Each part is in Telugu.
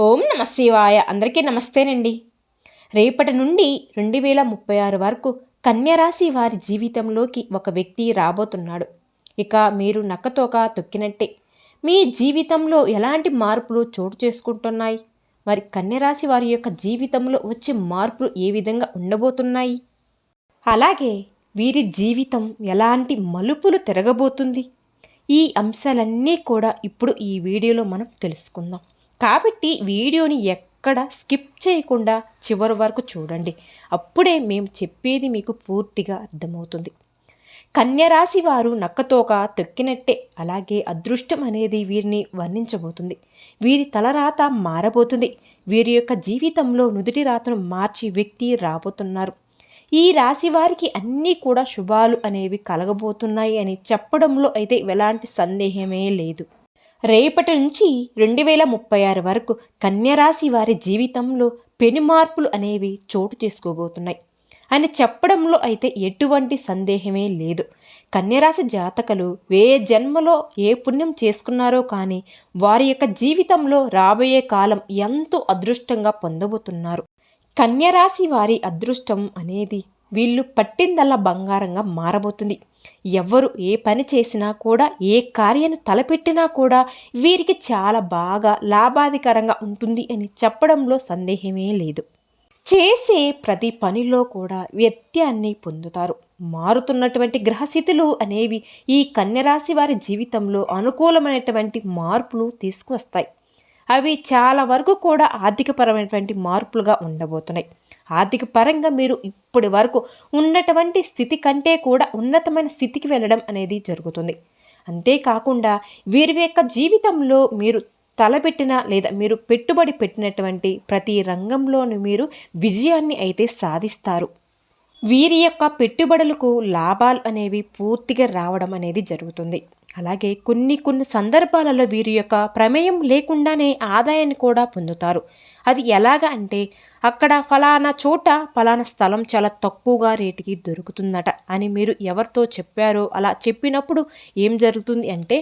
ఓం నమ శివాయ. అందరికీ నమస్తేనండి. రేపటి నుండి 2036 వరకు కన్యరాశి వారి జీవితంలోకి ఒక వ్యక్తి రాబోతున్నాడు. ఇక మీరు నక్కతోక తొక్కినట్టే మీ జీవితంలో ఎలాంటి మార్పులు చోటు చేసుకుంటున్నాయి? మరి కన్యరాశి వారి యొక్క జీవితంలో వచ్చే మార్పులు ఏ విధంగా ఉండబోతున్నాయి? అలాగే వీరి జీవితం ఎలాంటి మలుపులు తిరగబోతుంది? ఈ అంశాలన్నీ కూడా ఇప్పుడు ఈ వీడియోలో మనం తెలుసుకుందాం. కాబట్టి వీడియోని ఎక్కడ స్కిప్ చేయకుండా చివరి వరకు చూడండి. అప్పుడే మేము చెప్పేది మీకు పూర్తిగా అర్థమవుతుంది. కన్యరాశి వారు నక్కతోక తొక్కినట్టే అలాగే అదృష్టం అనేది వీరిని వర్ణించబోతుంది. వీరి తలరాత మారబోతుంది. వీరి యొక్క జీవితంలో నుదుటి రాతను మార్చి వ్యక్తి రాబోతున్నారు. ఈ రాశి వారికి అన్నీ కూడా శుభాలు అనేవి కలగబోతున్నాయి అని చెప్పడంలో అయితే ఎలాంటి సందేహమే లేదు. రేపటి నుంచి 2036 వరకు కన్యరాశి వారి జీవితంలో పెను మార్పులు అనేవి చోటు చేసుకోబోతున్నాయి అని చెప్పడంలో అయితే ఎటువంటి సందేహమే లేదు. కన్యరాశి జాతకులు ఏ జన్మలో ఏ పుణ్యం చేసుకున్నారో కానీ వారి యొక్క జీవితంలో రాబోయే కాలం ఎంతో అదృష్టంగా పొందబోతున్నారు. కన్యరాశి వారి అదృష్టం అనేది వీళ్ళు పట్టిందల్లా బంగారంగా మారబోతుంది. ఎవరు ఏ పని చేసినా కూడా ఏ కార్యాన్ని తలపెట్టినా కూడా వీరికి చాలా బాగా లాభాధికరంగా ఉంటుంది అని చెప్పడంలో సందేహమే లేదు. చేసే ప్రతి పనిలో కూడా వ్యత్యాన్ని పొందుతారు. మారుతున్నటువంటి గ్రహస్థితులు అనేవి ఈ కన్యరాశి వారి జీవితంలో అనుకూలమైనటువంటి మార్పులు తీసుకువస్తాయి. అవి చాలా వరకు కూడా ఆర్థికపరమైనటువంటి మార్పులుగా ఉండబోతున్నాయి. ఆర్థిక పరంగా మీరు ఇప్పటి వరకు ఉన్నటువంటి స్థితి కంటే కూడా ఉన్నతమైన స్థితికి వెళ్ళడం అనేది జరుగుతుంది. అంతేకాకుండా వీరి యొక్క జీవితంలో మీరు తలపెట్టిన లేదా మీరు పెట్టుబడి పెట్టినటువంటి ప్రతి రంగంలోనూ మీరు విజయాన్ని అయితే సాధిస్తారు. వీరి యొక్క పెట్టుబడులకు లాభాలు అనేవి పూర్తిగా రావడం అనేది జరుగుతుంది. అలాగే కొన్ని సందర్భాలలో వీరి యొక్క ప్రమేయం లేకుండానే ఆదాయాన్ని కూడా పొందుతారు. అది ఎలాగా అంటే అక్కడ ఫలానా చోట ఫలానా స్థలం చాలా తక్కువగా రేటుకి దొరుకుతుందట అని మీరు ఎవరితో చెప్పారో అలా చెప్పినప్పుడు ఏం జరుగుతుంది అంటే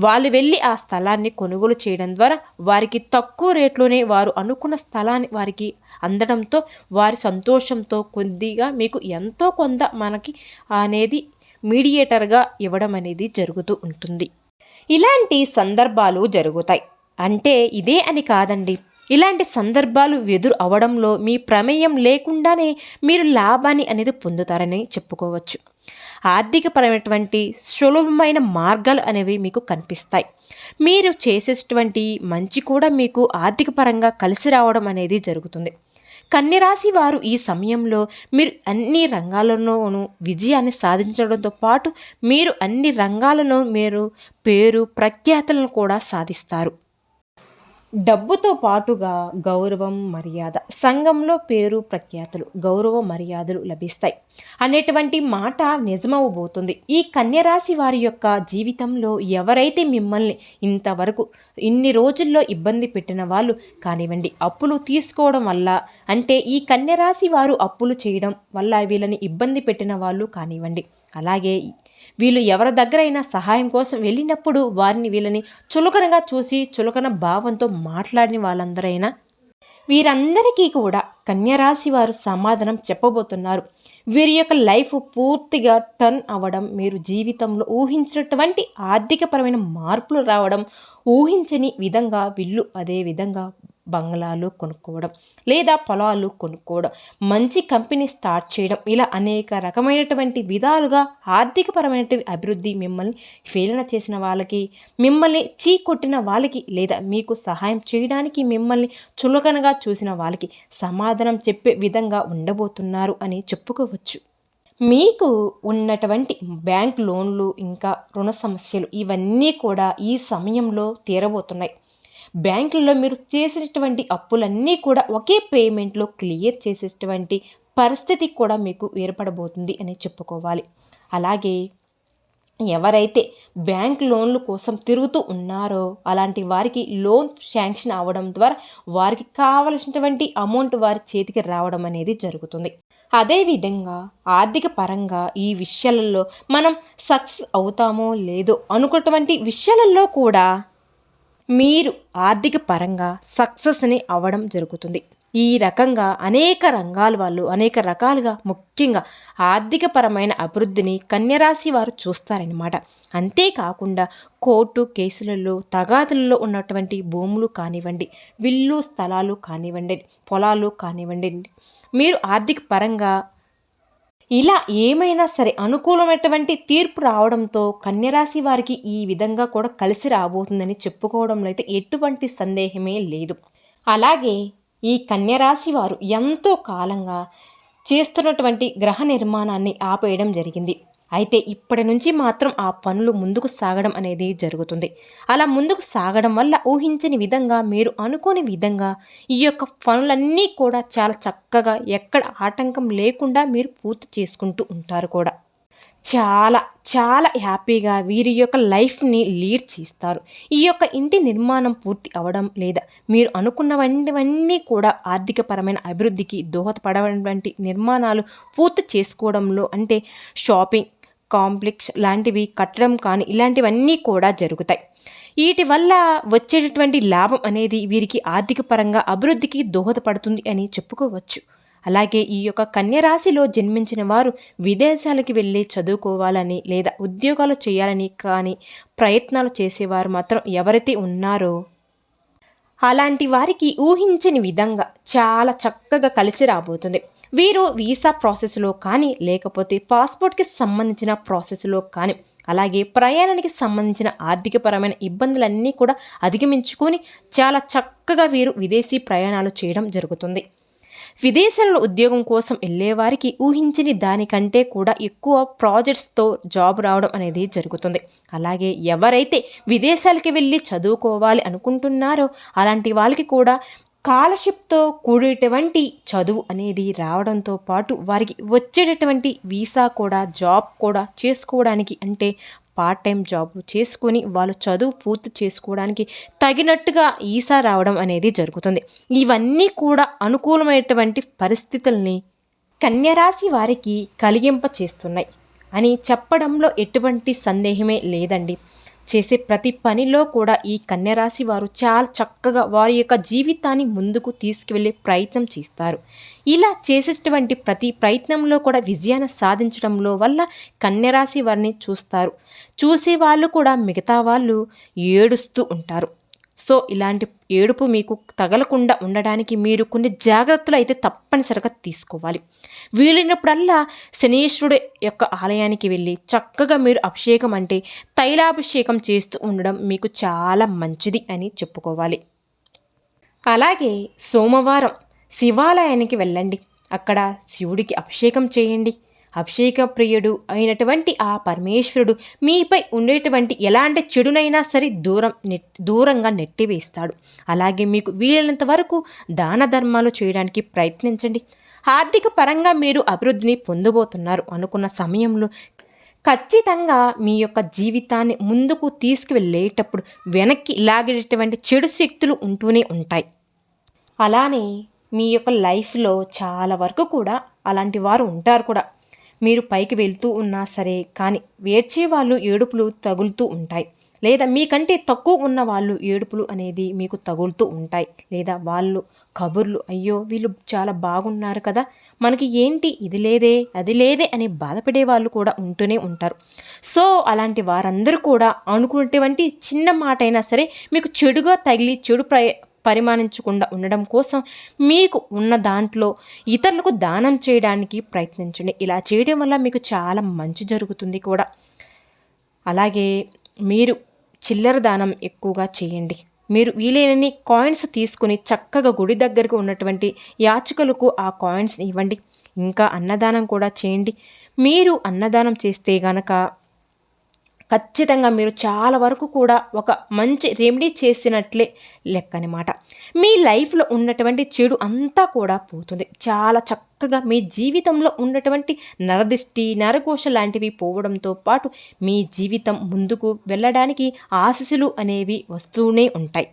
వాళ్ళు వెళ్ళి ఆ స్థలాన్ని కొనుగోలు చేయడం ద్వారా వారికి తక్కువ రేట్లోనే వారు అనుకున్న స్థలాన్ని వారికి అందడంతో వారి సంతోషంతో కొద్దిగా మీకు ఎంతో కొంత మనకి అనేది మీడియేటర్గా ఇవ్వడం అనేది జరుగుతూ ఉంటుంది. ఇలాంటి సందర్భాలు జరుగుతాయి. అంటే ఇదే అని కాదండి, ఇలాంటి సందర్భాలు ఎదురు అవడంలో మీ ప్రమేయం లేకుండానే మీరు లాభాన్ని అనేది పొందుతారని చెప్పుకోవచ్చు. ఆర్థికపరమైనటువంటి సులభమైన మార్గాలు అనేవి మీకు కనిపిస్తాయి. మీరు చేసేటువంటి మంచి కూడా మీకు ఆర్థిక పరంగా కలిసి రావడం అనేది జరుగుతుంది. కన్యరాశి వారు ఈ సమయంలో మీరు అన్ని రంగాల్లోనూ విజయాన్ని సాధించడంతో పాటు మీరు అన్ని రంగాలను మీరు పేరు ప్రఖ్యాతులను కూడా సాధిస్తారు. డబ్బుతో పాటుగా గౌరవం మర్యాద, సంఘంలో పేరు ప్రఖ్యాతులు గౌరవ మర్యాదలు లభిస్తాయి అనేటువంటి మాట నిజమవబోతుంది. ఈ కన్యరాశి వారి యొక్క జీవితంలో ఎవరైతే మిమ్మల్ని ఇంతవరకు ఇన్ని రోజుల్లో ఇబ్బంది పెట్టిన వాళ్ళు కానివ్వండి, అప్పులు తీసుకోవడం వల్ల అంటే ఈ కన్యరాశి వారు అప్పులు చేయడం వల్ల వీళ్ళని ఇబ్బంది పెట్టిన వాళ్ళు కానివ్వండి, అలాగే వీళ్ళు ఎవరి దగ్గరైనా సహాయం కోసం వెళ్ళినప్పుడు వారిని వీళ్ళని చులకనగా చూసి చులకన భావంతో మాట్లాడిన వాళ్ళందరైనా వీరందరికీ కూడా కన్యరాశి వారు సమాధానం చెప్పబోతున్నారు. వీరి యొక్క లైఫ్ పూర్తిగా టర్న్ అవ్వడం, మీరు జీవితంలో ఊహించినటువంటి ఆర్థికపరమైన మార్పులు రావడం, ఊహించని విధంగా వీళ్ళు అదే విధంగా బంగ్లాలు కొనుక్కోవడం లేదా పొలాలు కొనుక్కోవడం, మంచి కంపెనీ స్టార్ట్ చేయడం, ఇలా అనేక రకమైనటువంటి విధాలుగా ఆర్థికపరమైనటువంటి అభివృద్ధి మిమ్మల్ని ఫెయిల్ చేసిన వాళ్ళకి, మిమ్మల్ని చీకొట్టిన వాళ్ళకి లేదా మీకు సహాయం చేయడానికి మిమ్మల్ని చులకనగా చూసిన వాళ్ళకి సమాధానం చెప్పే విధంగా ఉండబోతున్నారు అని చెప్పుకోవచ్చు. మీకు ఉన్నటువంటి బ్యాంక్ లోన్లు ఇంకా రుణ సమస్యలు ఇవన్నీ కూడా ఈ సమయంలో తీరబోతున్నాయి. బ్యాంకులలో మీరు చేసేటువంటి అప్పులన్నీ కూడా ఒకే పేమెంట్లో క్లియర్ చేసేటువంటి పరిస్థితి కూడా మీకు ఏర్పడబోతుంది అని చెప్పుకోవాలి. అలాగే ఎవరైతే బ్యాంక్ లోన్ల కోసం తిరుగుతూ ఉన్నారో అలాంటి వారికి లోన్ శాంక్షన్ అవ్వడం ద్వారా వారికి కావలసినటువంటి అమౌంట్ వారి చేతికి రావడం అనేది జరుగుతుంది. అదేవిధంగా ఆర్థిక పరంగా ఈ విషయాలలో మనం సక్సెస్ అవుతామో లేదో అనుకున్నటువంటి విషయాలలో కూడా మీరు ఆర్థిక పరంగా సక్సెస్ని అవ్వడం జరుగుతుంది. ఈ రకంగా అనేక రంగాల వాళ్ళు అనేక రకాలుగా ముఖ్యంగా ఆర్థికపరమైన అభివృద్ధిని కన్యరాశి వారు చూస్తారన్నమాట. అంతేకాకుండా కోర్టు కేసులలో తగాదులలో ఉన్నటువంటి భూములు కానివ్వండి, విల్లు స్థలాలు కానివ్వండి, పొలాలు కానివ్వండి, మీరు ఆర్థిక పరంగా ఇలా ఏమైనా సరే అనుకూలమైనటువంటి తీర్పు రావడంతో కన్యరాశి వారికి ఈ విధంగా కూడా కలిసి రాబోతుందని చెప్పుకోవడంలో అయితే ఎటువంటి సందేహమే లేదు. అలాగే ఈ కన్యరాశి వారు ఎంతో కాలంగా చేస్తున్నటువంటి గ్రహ నిర్మాణాన్ని ఆపేయడం జరిగింది. అయితే ఇప్పటి నుంచి మాత్రం ఆ పనులు ముందుకు సాగడం అనేది జరుగుతుంది. అలా ముందుకు సాగడం వల్ల ఊహించని విధంగా మీరు అనుకోని విధంగా ఈ యొక్క పనులన్నీ కూడా చాలా చక్కగా ఎక్కడ ఆటంకం లేకుండా మీరు పూర్తి చేసుకుంటూ ఉంటారు కూడా. చాలా చాలా హ్యాపీగా వీరి యొక్క లైఫ్ని లీడ్ చేస్తారు. ఈ యొక్క ఇంటి నిర్మాణం పూర్తి అవ్వడం లేదా మీరు అనుకున్నవన్నీ కూడా ఆర్థికపరమైన అభివృద్ధికి దోహదపడేటువంటి నిర్మాణాలు పూర్తి చేసుకోవడంలో అంటే షాపింగ్ కాంప్లెక్స్ లాంటివి కట్టడం కానీ ఇలాంటివన్నీ కూడా జరుగుతాయి. వీటి వల్ల వచ్చేటటువంటి లాభం అనేది వీరికి ఆర్థిక పరంగా అభివృద్ధికి దోహదపడుతుంది అని చెప్పుకోవచ్చు. అలాగే ఈ యొక్క కన్యరాశిలో జన్మించిన వారు విదేశాలకు వెళ్ళి చదువుకోవాలని లేదా ఉద్యోగాలు చేయాలని కానీ ప్రయత్నాలు చేసేవారు మాత్రం ఎవరైతే ఉన్నారో అలాంటి వారికి ఊహించని విధంగా చాలా చక్కగా కలిసి రాబోతుంది. వీరు వీసా ప్రాసెస్లో కానీ లేకపోతే పాస్పోర్ట్కి సంబంధించిన ప్రాసెస్లో కానీ అలాగే ప్రయాణానికి సంబంధించిన ఆర్థికపరమైన ఇబ్బందులన్నీ కూడా అధిగమించుకొని చాలా చక్కగా వీరు విదేశీ ప్రయాణాలు చేయడం జరుగుతుంది. విదేశాలలో ఉద్యోగం కోసం వెళ్ళేవారికి ఊహించని దానికంటే కూడా ఎక్కువ ప్రాజెక్ట్స్తో జాబ్ రావడం అనేది జరుగుతుంది. అలాగే ఎవరైతే విదేశాలకి వెళ్ళి చదువుకోవాలి అనుకుంటున్నారో అలాంటి వాళ్ళకి కూడా స్కాలర్షిప్తో కూడేటువంటి చదువు అనేది రావడంతో పాటు వారికి వచ్చేటటువంటి వీసా కూడా జాబ్ కూడా చేసుకోవడానికి అంటే పార్ట్ టైం జాబ్ చేసుకొని వాళ్ళు చదువు పూర్తి చేసుకోవడానికి తగినట్టుగా వీసా రావడం అనేది జరుగుతుంది. ఇవన్నీ కూడా అనుకూలమైనటువంటి పరిస్థితుల్ని కన్యరాశి వారికి కలిగింప చేస్తున్నాయి అని చెప్పడంలో ఎటువంటి సందేహమే లేదండి. చేసే ప్రతి పనిలో కూడా ఈ కన్యరాశి వారు చాలా చక్కగా వారి యొక్క జీవితాన్ని ముందుకు తీసుకువెళ్ళే ప్రయత్నం చేస్తారు. ఇలా చేసేటువంటి ప్రతి ప్రయత్నంలో కూడా విజయాన్ని సాధించడంలో వల్ల కన్యరాశి వారిని చూస్తారు. చూసే వాళ్ళు కూడా మిగతా వాళ్ళు ఏడుస్తూ ఉంటారు. సో ఇలాంటి ఏడుపు మీకు తగలకుండా ఉండడానికి మీరు కొన్ని జాగ్రత్తలు అయితే తప్పనిసరిగా తీసుకోవాలి. వీలైనప్పుడల్లా శనీశ్వరుడు యొక్క ఆలయానికి వెళ్ళి చక్కగా మీరు అభిషేకం అంటే తైలాభిషేకం చేస్తూ ఉండడం మీకు చాలా మంచిది అని చెప్పుకోవాలి. అలాగే సోమవారం శివాలయానికి వెళ్ళండి. అక్కడ శివుడికి అభిషేకం చేయండి. అభిషేక ప్రియుడు అయినటువంటి ఆ పరమేశ్వరుడు మీపై ఉండేటువంటి ఎలాంటి చెడునైనా సరే దూరంగా నెట్టివేస్తాడు. అలాగే మీకు వీలైనంత వరకు దాన ధర్మాలు చేయడానికి ప్రయత్నించండి. ఆర్థిక పరంగా మీరు అభివృద్ధిని పొందబోతున్నారు అనుకున్న సమయంలో ఖచ్చితంగా మీ యొక్క జీవితాన్ని ముందుకు తీసుకువెళ్ళేటప్పుడు వెనక్కి లాగేటటువంటి చెడు శక్తులు ఉంటూనే ఉంటాయి. అలానే మీ యొక్క లైఫ్లో చాలా వరకు కూడా అలాంటి వారు ఉంటారు కూడా. మీరు పైకి వెళ్తూ ఉన్నా సరే కానీ ఏడ్చే వాళ్ళు ఏడుపులు తగులుతూ ఉంటాయి. లేదా మీకంటే తక్కువ ఉన్న వాళ్ళు ఏడుపులు అనేది మీకు తగులుతూ ఉంటాయి. లేదా వాళ్ళు కబుర్లు అయ్యో వీళ్ళు చాలా బాగున్నారు కదా మనకి ఏంటి ఇది లేదే అది లేదే అని బాధపడే వాళ్ళు కూడా ఉంటూనే ఉంటారు. సో అలాంటి వారందరూ కూడా అనుకున్నటువంటి చిన్న మాట అయినా సరే మీకు చెడుగా తగిలి చెడు పరిమాణించకుండా ఉండడం కోసం మీకు ఉన్న దాంట్లో ఇతరులకు దానం చేయడానికి ప్రయత్నించండి. ఇలా చేయడం వల్ల మీకు చాలా మంచి జరుగుతుంది కూడా. అలాగే మీరు చిల్లర దానం ఎక్కువగా చేయండి. మీరు వీలైనన్ని కాయిన్స్ తీసుకుని చక్కగా గుడి దగ్గరకు ఉన్నటువంటి యాచకులకు ఆ కాయిన్స్ని ఇవ్వండి. ఇంకా అన్నదానం కూడా చేయండి. మీరు అన్నదానం చేస్తే గనక ఖచ్చితంగా మీరు చాలా వరకు కూడా ఒక మంచి రెమెడీ చేసినట్లే లెక్క అనమాట. మీ లైఫ్లో ఉన్నటువంటి చెడు అంతా కూడా పోతుంది. చాలా చక్కగా మీ జీవితంలో ఉన్నటువంటి నరదిష్టి నరఘోష లాంటివి పోవడంతో పాటు మీ జీవితం ముందుకు వెళ్ళడానికి ఆశీస్సులు అనేవి వస్తూనే ఉంటాయి.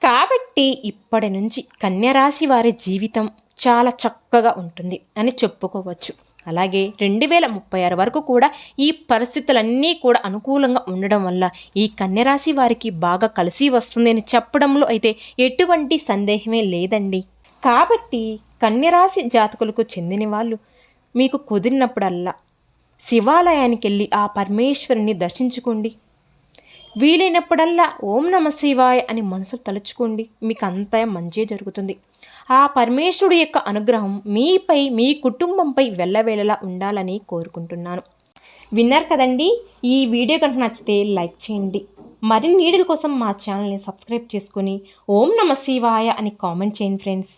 కాబట్టి ఇప్పటి నుంచి కన్యరాశి వారి జీవితం చాలా చక్కగా ఉంటుంది అని చెప్పుకోవచ్చు. అలాగే 2036 వరకు కూడా ఈ పరిస్థితులన్నీ కూడా అనుకూలంగా ఉండడం వల్ల ఈ కన్యరాశి వారికి బాగా కలిసి వస్తుంది అని చెప్పడంలో అయితే ఎటువంటి సందేహమే లేదండి. కాబట్టి కన్యరాశి జాతకులకు చెందిన వాళ్ళు మీకు కుదిరినప్పుడల్లా శివాలయానికి వెళ్ళి ఆ పరమేశ్వరుని దర్శించుకోండి. వీలైనప్పుడల్లా ఓం నమ శివాయ అని మనసులో తలుచుకోండి. మీకు అంతా మంచి జరుగుతుంది. ఆ పరమేశ్వరుడు యొక్క అనుగ్రహం మీపై, మీ కుటుంబంపై వెళ్ళవేళలా ఉండాలని కోరుకుంటున్నాను. విన్నారు కదండి. ఈ వీడియో కనుక నచ్చితే లైక్ చేయండి. మరిన్ని వీడియోల కోసం మా ఛానల్ని సబ్స్క్రైబ్ చేసుకొని ఓం నమ శివాయ అని కామెంట్ చేయండి ఫ్రెండ్స్.